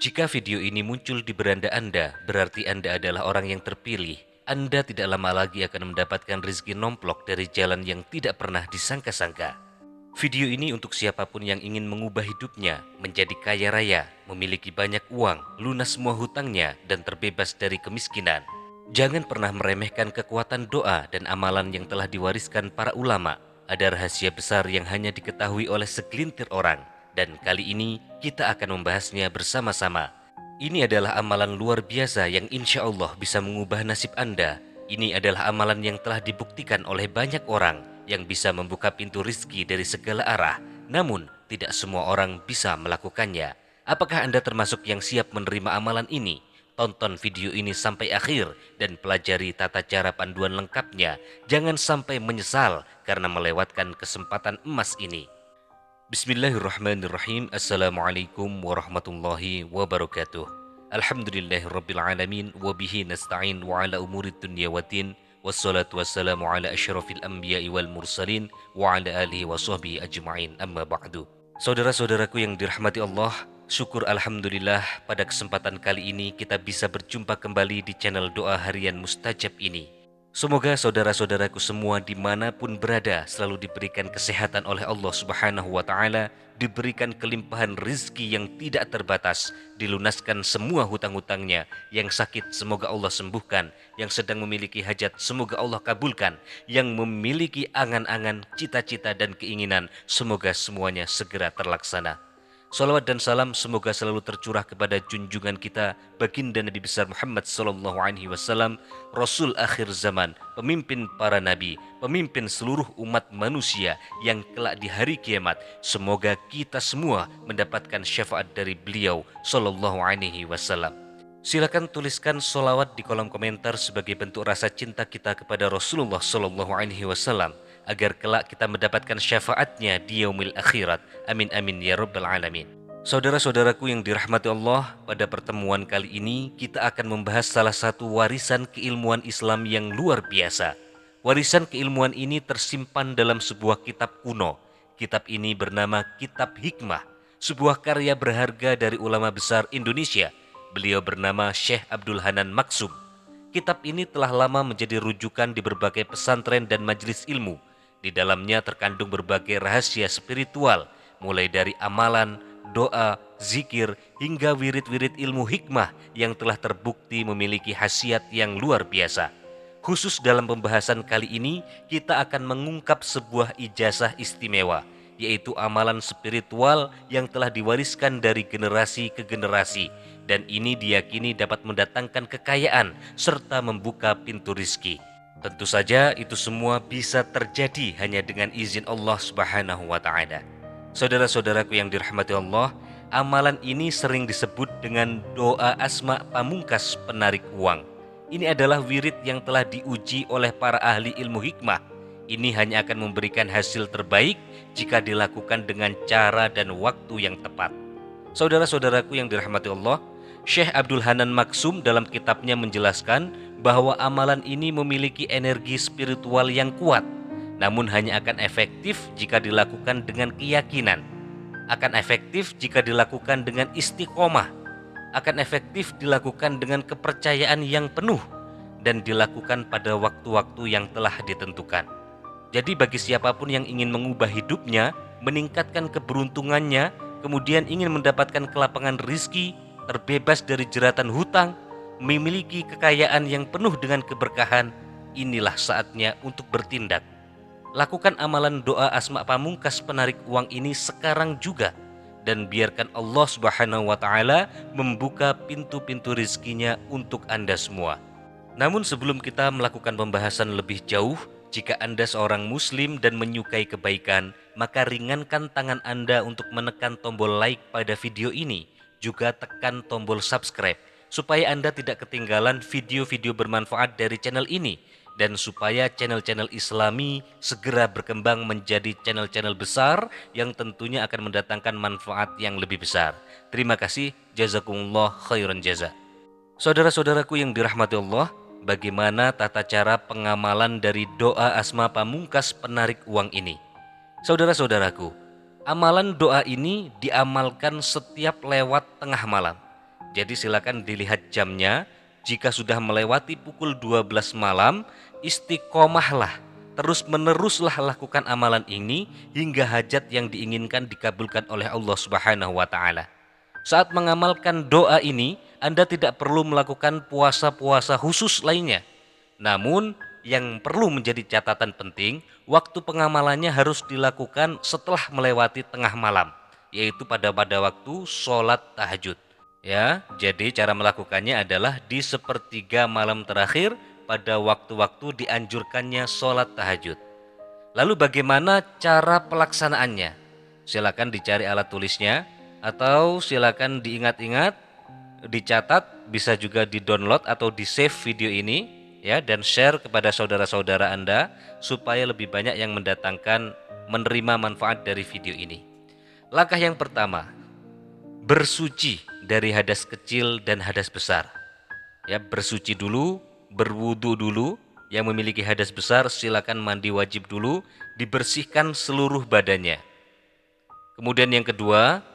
Jika video ini muncul di beranda Anda, berarti Anda adalah orang yang terpilih. Anda tidak lama lagi akan mendapatkan rezeki nomplok dari jalan yang tidak pernah disangka-sangka. Video ini untuk siapapun yang ingin mengubah hidupnya menjadi kaya raya, memiliki banyak uang, lunas semua hutangnya, dan terbebas dari kemiskinan. Jangan pernah meremehkan kekuatan doa dan amalan yang telah diwariskan para ulama. Ada rahasia besar yang hanya diketahui oleh segelintir orang, dan kali ini kita akan membahasnya bersama-sama. Ini adalah amalan luar biasa yang insya Allah bisa mengubah nasib Anda. Ini adalah amalan yang telah dibuktikan oleh banyak orang yang bisa membuka pintu rizki dari segala arah. Namun, tidak semua orang bisa melakukannya. Apakah Anda termasuk yang siap menerima amalan ini? Tonton video ini sampai akhir dan pelajari tata cara panduan lengkapnya. Jangan sampai menyesal karena melewatkan kesempatan emas ini. Bismillahirrahmanirrahim. Assalamualaikum warahmatullahi wabarakatuh. Alhamdulillahirrabbilalamin. Wabihi nasta'in wa ala umurid dunya waddin. Wassalatu wassalamu ala asyrafil anbiya'i wal mursalin wa ala alihi wa sahbihi ajma'in, amma ba'du. Saudara-saudaraku yang dirahmati Allah, syukur alhamdulillah pada kesempatan kali ini kita bisa berjumpa kembali di channel doa harian mustajab ini. Semoga saudara-saudaraku semua dimanapun berada selalu diberikan kesehatan oleh Allah Subhanahu wa Ta'ala, diberikan kelimpahan rizki yang tidak terbatas, dilunaskan semua hutang-hutangnya. Yang sakit semoga Allah sembuhkan, yang sedang memiliki hajat semoga Allah kabulkan, yang memiliki angan-angan, cita-cita dan keinginan semoga semuanya segera terlaksana. Salawat dan salam semoga selalu tercurah kepada junjungan kita baginda Nabi besar Muhammad sallallahu alaihi wasallam, Rasul akhir zaman, pemimpin para nabi, pemimpin seluruh umat manusia yang kelak di hari kiamat. Semoga kita semua mendapatkan syafaat dari beliau sallallahu alaihi wasallam. Silakan tuliskan solawat di kolom komentar sebagai bentuk rasa cinta kita kepada Rasulullah sallallahu alaihi wasallam, agar kelak kita mendapatkan syafaatnya di yaumil akhirat. Amin amin ya rabbal alamin. Saudara-saudaraku yang dirahmati Allah, pada pertemuan kali ini kita akan membahas salah satu warisan keilmuan Islam yang luar biasa. Warisan keilmuan ini tersimpan dalam sebuah kitab kuno. Kitab ini bernama Kitab Hikmah, sebuah karya berharga dari ulama besar Indonesia. Beliau bernama Syekh Abdul Hanan Maksum. Kitab ini telah lama menjadi rujukan di berbagai pesantren dan majelis ilmu. Di dalamnya terkandung berbagai rahasia spiritual, mulai dari amalan, doa, zikir, hingga wirid-wirid ilmu hikmah yang telah terbukti memiliki khasiat yang luar biasa. Khusus dalam pembahasan kali ini, kita akan mengungkap sebuah ijazah istimewa, yaitu amalan spiritual yang telah diwariskan dari generasi ke generasi, dan ini diyakini dapat mendatangkan kekayaan serta membuka pintu rizki. Tentu saja itu semua bisa terjadi hanya dengan izin Allah Subhanahu wa Ta'ala. Saudara-saudaraku yang dirahmati Allah, amalan ini sering disebut dengan doa asma pamungkas penarik uang. Ini adalah wirid yang telah diuji oleh para ahli ilmu hikmah. Ini hanya akan memberikan hasil terbaik jika dilakukan dengan cara dan waktu yang tepat. Saudara-saudaraku yang dirahmati Allah, Syekh Abdul Hanan Maksum dalam kitabnya menjelaskan bahwa amalan ini memiliki energi spiritual yang kuat, namun hanya akan efektif jika dilakukan dengan keyakinan, akan efektif jika dilakukan dengan istiqomah, akan efektif dilakukan dengan kepercayaan yang penuh, dan dilakukan pada waktu-waktu yang telah ditentukan. Jadi bagi siapapun yang ingin mengubah hidupnya, meningkatkan keberuntungannya, kemudian ingin mendapatkan kelapangan rizki, terbebas dari jeratan hutang, memiliki kekayaan yang penuh dengan keberkahan, inilah saatnya untuk bertindak. Lakukan amalan doa asma pamungkas penarik uang ini sekarang juga, dan biarkan Allah Subhanahu wa Ta'ala membuka pintu-pintu rizkinya untuk Anda semua. Namun sebelum kita melakukan pembahasan lebih jauh, jika Anda seorang muslim dan menyukai kebaikan, maka ringankan tangan Anda untuk menekan tombol like pada video ini, juga tekan tombol subscribe, supaya Anda tidak ketinggalan video-video bermanfaat dari channel ini, dan supaya channel-channel Islami segera berkembang menjadi channel-channel besar yang tentunya akan mendatangkan manfaat yang lebih besar. Terima kasih, jazakumullah khairan jaza. Saudara-saudaraku yang dirahmati Allah, bagaimana tata cara pengamalan dari doa asma pamungkas penarik uang ini? Saudara-saudaraku, amalan doa ini diamalkan setiap lewat tengah malam. Jadi silakan dilihat jamnya. Jika sudah melewati pukul 12 malam, istiqomahlah, terus meneruslah lakukan amalan ini hingga hajat yang diinginkan dikabulkan oleh Allah Subhanahu wa taala. Saat mengamalkan doa ini, Anda tidak perlu melakukan puasa-puasa khusus lainnya. Namun, yang perlu menjadi catatan penting, waktu pengamalannya harus dilakukan setelah melewati tengah malam, yaitu pada waktu sholat tahajud. Ya, jadi cara melakukannya adalah di sepertiga malam terakhir pada waktu-waktu dianjurkannya sholat tahajud. Lalu bagaimana cara pelaksanaannya? Silakan dicari alat tulisnya atau silakan diingat-ingat, dicatat, bisa juga di-download atau di-save video ini ya dan share kepada saudara-saudara Anda supaya lebih banyak yang menerima manfaat dari video ini. Langkah yang pertama, bersuci dari hadas kecil dan hadas besar. Ya, bersuci dulu, berwudu dulu. Yang memiliki hadas besar silakan mandi wajib dulu, dibersihkan seluruh badannya. Kemudian yang kedua,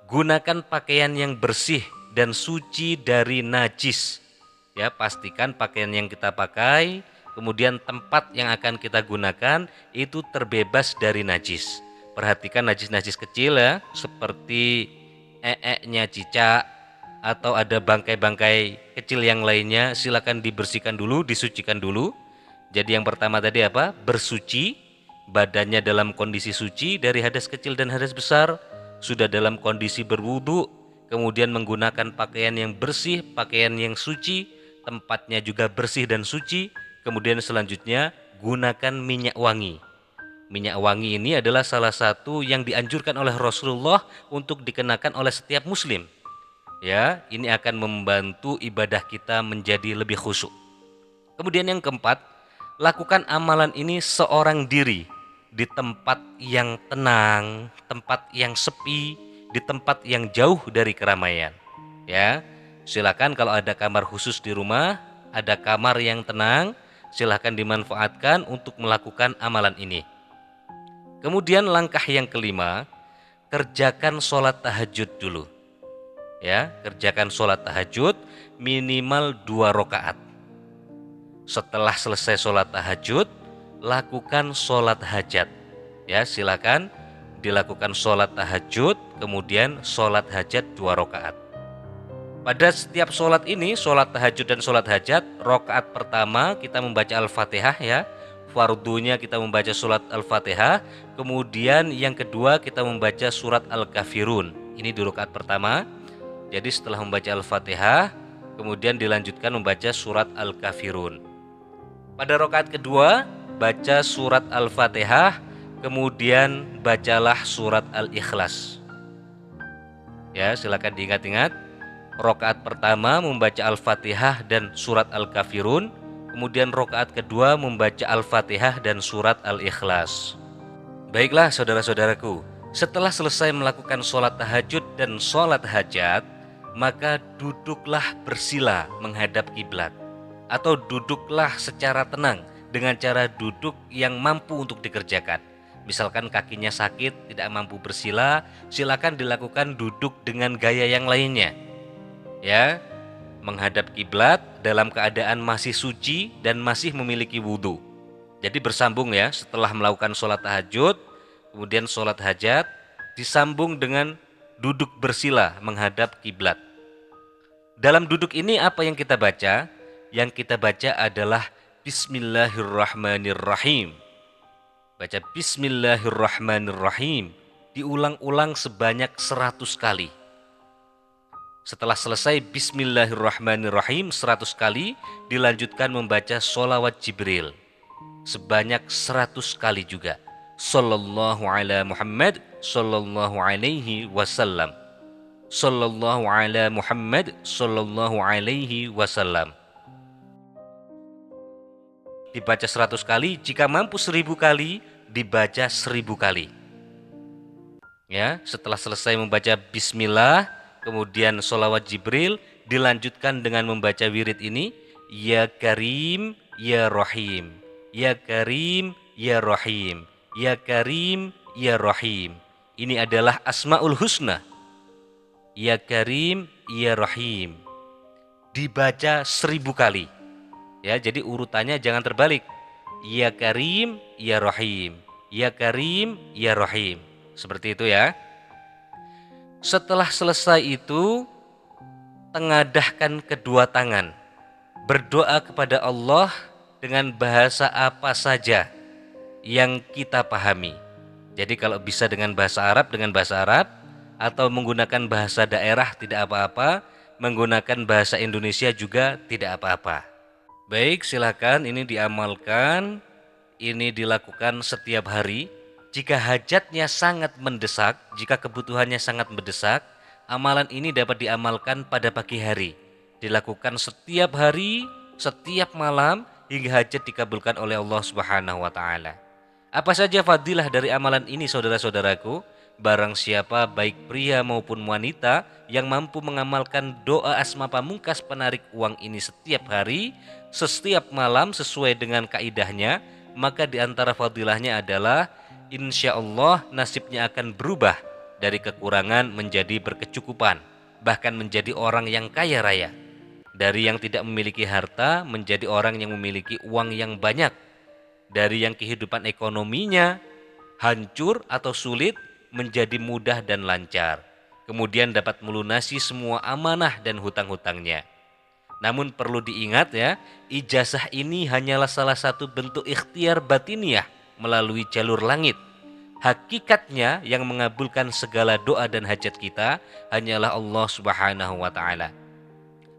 gunakan pakaian yang bersih dan suci dari najis. Ya, pastikan pakaian yang kita pakai, kemudian tempat yang akan kita gunakan itu terbebas dari najis. Perhatikan najis-najis kecil ya, seperti nya cicak atau ada bangkai-bangkai kecil yang lainnya, silakan dibersihkan dulu, disucikan dulu. Jadi yang pertama tadi apa? Bersuci, badannya dalam kondisi suci dari hadas kecil dan hadas besar, sudah dalam kondisi berwudu, kemudian menggunakan pakaian yang bersih, pakaian yang suci, tempatnya juga bersih dan suci. Kemudian selanjutnya gunakan minyak wangi. Minyak wangi ini adalah salah satu yang dianjurkan oleh Rasulullah untuk dikenakan oleh setiap muslim. Ya, ini akan membantu ibadah kita menjadi lebih khusyuk. Kemudian yang keempat, lakukan amalan ini seorang diri di tempat yang tenang, tempat yang sepi, di tempat yang jauh dari keramaian. Ya, silakan kalau ada kamar khusus di rumah, ada kamar yang tenang, silakan dimanfaatkan untuk melakukan amalan ini. Kemudian langkah yang kelima, kerjakan sholat tahajud dulu. Ya, kerjakan sholat tahajud minimal 2 rakaat. Setelah selesai sholat tahajud, lakukan sholat hajat. Ya, silakan dilakukan sholat tahajud, kemudian sholat hajat 2 rakaat. Pada setiap sholat ini, sholat tahajud dan sholat hajat, rakaat pertama kita membaca Al-Fatihah ya. Fardunya kita membaca surat Al-Fatihah, kemudian yang kedua kita membaca surat Al-Kafirun. Ini di rakaat pertama. Jadi setelah membaca Al-Fatihah, kemudian dilanjutkan membaca surat Al-Kafirun. Pada rakaat kedua, baca surat Al-Fatihah, kemudian bacalah surat Al-Ikhlas. Ya, silakan diingat-ingat. Rakaat pertama membaca Al-Fatihah dan surat Al-Kafirun, kemudian rakaat kedua membaca Al-Fatihah dan surat Al-Ikhlas. Baiklah saudara-saudaraku, setelah selesai melakukan sholat tahajud dan sholat hajat, maka duduklah bersila menghadap kiblat, atau duduklah secara tenang dengan cara duduk yang mampu untuk dikerjakan. Misalkan kakinya sakit, tidak mampu bersila, silakan dilakukan duduk dengan gaya yang lainnya. Ya, menghadap kiblat dalam keadaan masih suci dan masih memiliki wudhu. Jadi bersambung ya, setelah melakukan sholat tahajud, kemudian sholat hajat, disambung dengan duduk bersila menghadap kiblat. Dalam duduk ini apa yang kita baca? Yang kita baca adalah Bismillahirrahmanirrahim. Baca Bismillahirrahmanirrahim, diulang-ulang sebanyak 100 kali. Setelah selesai Bismillahirrahmanirrahim 100 kali, dilanjutkan membaca sholawat Jibril sebanyak 100 kali juga. Sallallahu ala Muhammad, sallallahu alaihi wasallam. Sallallahu ala Muhammad, sallallahu alaihi wasallam. Dibaca 100 kali, jika mampu 1000 kali, dibaca 1000 kali. Ya, setelah selesai membaca Bismillah, kemudian sholawat Jibril, dilanjutkan dengan membaca wirid ini, Ya Karim, Ya Rahim, Ya Karim, Ya Rahim, Ya Karim, Ya Rahim. Ini adalah Asmaul Husna Ya Karim, Ya Rahim. Dibaca 1000 kali. Ya, jadi urutannya jangan terbalik. Ya Karim, Ya Rahim. Ya Karim, Ya Rahim. Seperti itu ya. Setelah selesai itu, tengadahkan kedua tangan. Berdoa kepada Allah dengan bahasa apa saja yang kita pahami. Jadi kalau bisa dengan bahasa Arab, atau menggunakan bahasa daerah tidak apa-apa, menggunakan bahasa Indonesia juga tidak apa-apa. Baik, silakan ini diamalkan, ini dilakukan setiap hari. Jika hajatnya sangat mendesak, jika kebutuhannya sangat mendesak, amalan ini dapat diamalkan pada pagi hari. Dilakukan setiap hari, setiap malam, hingga hajat dikabulkan oleh Allah Subhanahu wa taala. Apa saja fadilah dari amalan ini saudara-saudaraku? Barang siapa baik pria maupun wanita yang mampu mengamalkan doa Asma Pamungkas penarik uang ini setiap hari, setiap malam sesuai dengan kaidahnya, maka di antara fadilahnya adalah insya Allah nasibnya akan berubah dari kekurangan menjadi berkecukupan, bahkan menjadi orang yang kaya raya. Dari yang tidak memiliki harta menjadi orang yang memiliki uang yang banyak. Dari yang kehidupan ekonominya hancur atau sulit menjadi mudah dan lancar. Kemudian dapat melunasi semua amanah dan hutang-hutangnya. Namun perlu diingat ya, ijazah ini hanyalah salah satu bentuk ikhtiar batiniah melalui jalur langit. Hakikatnya yang mengabulkan segala doa dan hajat kita hanyalah Allah Subhanahu wa taala.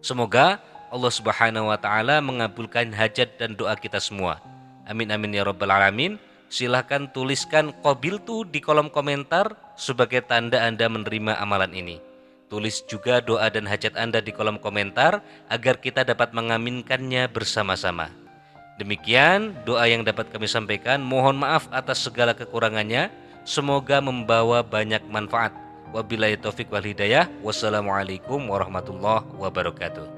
Semoga Allah Subhanahu wa taala mengabulkan hajat dan doa kita semua. Amin amin ya rabbal alamin. Silahkan tuliskan qabiltu di kolom komentar sebagai tanda Anda menerima amalan ini. Tulis juga doa dan hajat Anda di kolom komentar agar kita dapat mengaminkannya bersama-sama. Demikian doa yang dapat kami sampaikan. Mohon maaf atas segala kekurangannya. Semoga membawa banyak manfaat. Wabillahi taufik wal hidayah. Wassalamualaikum warahmatullahi wabarakatuh.